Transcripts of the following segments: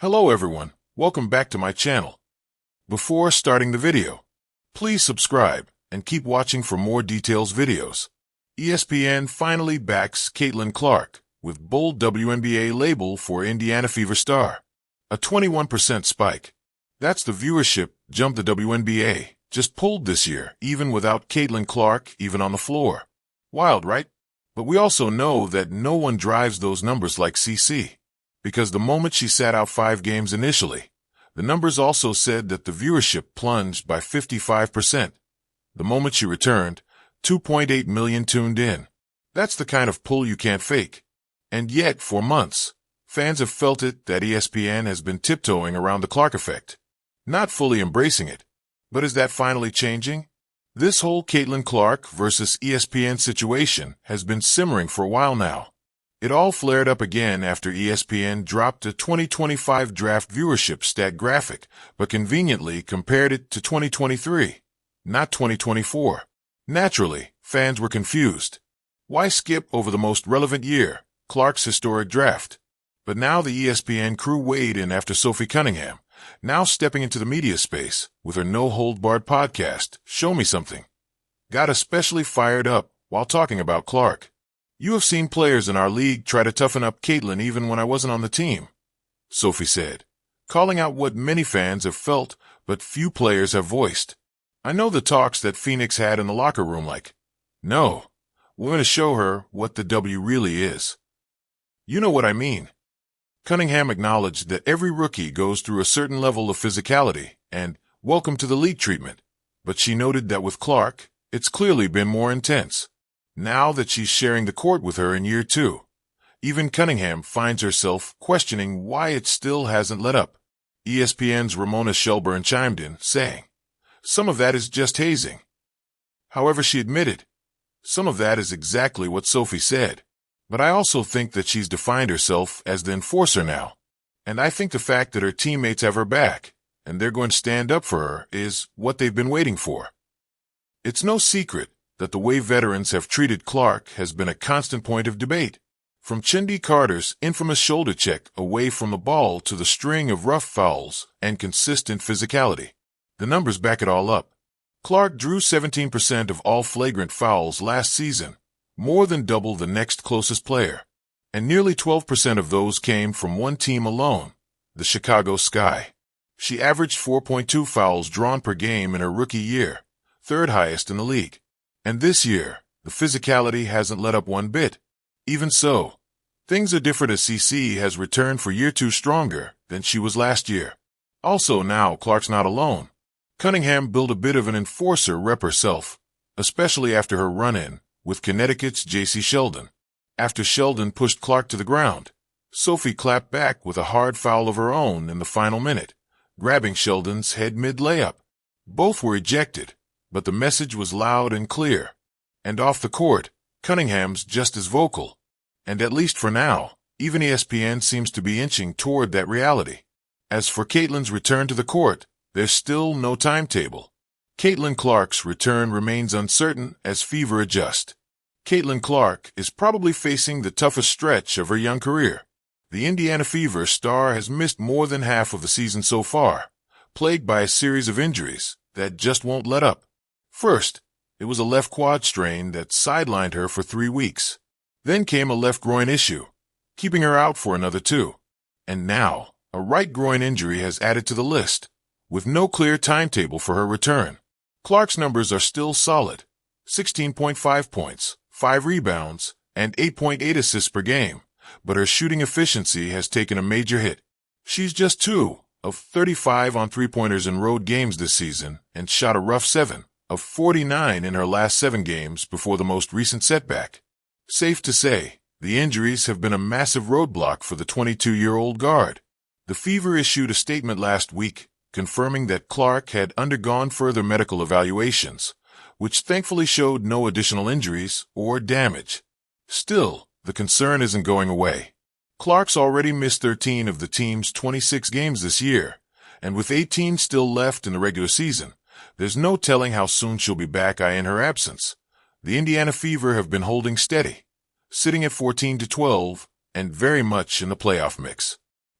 Hello everyone, welcome back to my channel. Before starting the video, please subscribe and keep watching for more details videos. ESPN finally backs Caitlin Clark with bold WNBA label for Indiana Fever star. A 21% spike. That's the viewership jump the WNBA just pulled this year, even without Caitlin Clark even on the floor. Wild, right? But we also know that no one drives those numbers like CC. Because the moment she sat out 5 games initially, the numbers also said that the viewership plunged by 55%. The moment she returned, 2.8 million tuned in. That's the kind of pull you can't fake. And yet, for months, fans have felt it that ESPN has been tiptoeing around the Clark effect. Not fully embracing it. But is that finally changing? This whole Caitlin Clark versus ESPN situation has been simmering for a while now. It all flared up again after ESPN dropped a 2025 draft viewership stat graphic, but conveniently compared it to 2023, not 2024. Naturally, fans were confused. Why skip over the most relevant year, Clark's historic draft? But now the ESPN crew weighed in after Sophie Cunningham, now stepping into the media space with her no-hold-barred podcast, Show Me Something, got especially fired up while talking about Clark. You have seen players in our league try to toughen up Caitlin even when I wasn't on the team, Sophie said, calling out what many fans have felt but few players have voiced. I know the talks that Phoenix had in the locker room like, no, we're going to show her what the W really is. You know what I mean. Cunningham acknowledged that every rookie goes through a certain level of physicality and welcome to the league treatment, but she noted that with Clark, it's clearly been more intense. Now that she's sharing the court with her in year 2, even Cunningham finds herself questioning why it still hasn't let up. ESPN's Ramona Shelburne chimed in, saying, some of that is just hazing. However, she admitted, some of that is exactly what Sophie said. But I also think that she's defined herself as the enforcer now. And I think the fact that her teammates have her back, and they're going to stand up for her, is what they've been waiting for. It's no secret that the way veterans have treated Clark has been a constant point of debate. From Chindi Carter's infamous shoulder check away from the ball to the string of rough fouls and consistent physicality. The numbers back it all up. Clark drew 17% of all flagrant fouls last season, more than double the next closest player. And nearly 12% of those came from one team alone, the Chicago Sky. She averaged 4.2 fouls drawn per game in her rookie year, third highest in the league. And this year, the physicality hasn't let up one bit. Even so, things are different as CC has returned for year 2 stronger than she was last year. Also now, Clark's not alone. Cunningham built a bit of an enforcer rep herself, especially after her run-in with Connecticut's J.C. Sheldon. After Sheldon pushed Clark to the ground, Sophie clapped back with a hard foul of her own in the final minute, grabbing Sheldon's head mid-layup. Both were ejected, but the message was loud and clear. And off the court, Cunningham's just as vocal. And at least for now, even ESPN seems to be inching toward that reality. As for Caitlin's return to the court, there's still no timetable. Caitlin Clark's return remains uncertain as Fever adjusts. Caitlin Clark is probably facing the toughest stretch of her young career. The Indiana Fever star has missed more than half of the season so far, plagued by a series of injuries that just won't let up. First, it was a left quad strain that sidelined her for 3 weeks. Then came a left groin issue, keeping her out for another 2. And now, a right groin injury has added to the list, with no clear timetable for her return. Clark's numbers are still solid, 16.5 points, 5 rebounds, and 8.8 assists per game, but her shooting efficiency has taken a major hit. She's just 2 of 35 on three-pointers in road games this season and shot a rough 7 of 49 in her last 7 games before the most recent setback. Safe to say, the injuries have been a massive roadblock for the 22-year-old guard. The Fever issued a statement last week confirming that Clark had undergone further medical evaluations, which thankfully showed no additional injuries or damage. Still, the concern isn't going away. Clark's already missed 13 of the team's 26 games this year, and with 18 still left in the regular season, there's no telling how soon she'll be back in her absence. The Indiana Fever have been holding steady, sitting at 14-12 and very much in the playoff mix.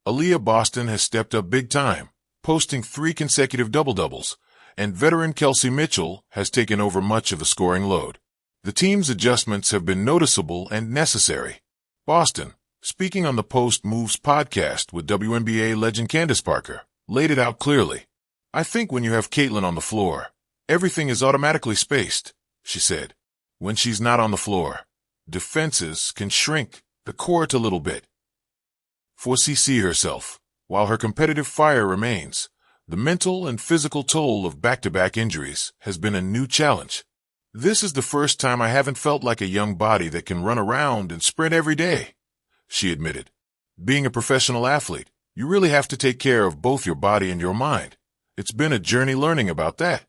Aaliyah Boston has stepped up big time, posting 3 consecutive double-doubles, and veteran Kelsey Mitchell has taken over much of the scoring load. The team's adjustments have been noticeable and necessary. Boston, speaking on the Post Moves podcast with WNBA legend Candace Parker, laid it out clearly. "I think when you have Caitlin on the floor, everything is automatically spaced," she said. "When she's not on the floor, defenses can shrink the court a little bit." For CC herself, while her competitive fire remains, the mental and physical toll of back-to-back injuries has been a new challenge. "This is the first time I haven't felt like a young body that can run around and sprint every day," she admitted. "Being a professional athlete, you really have to take care of both your body and your mind. It's been a journey learning about that."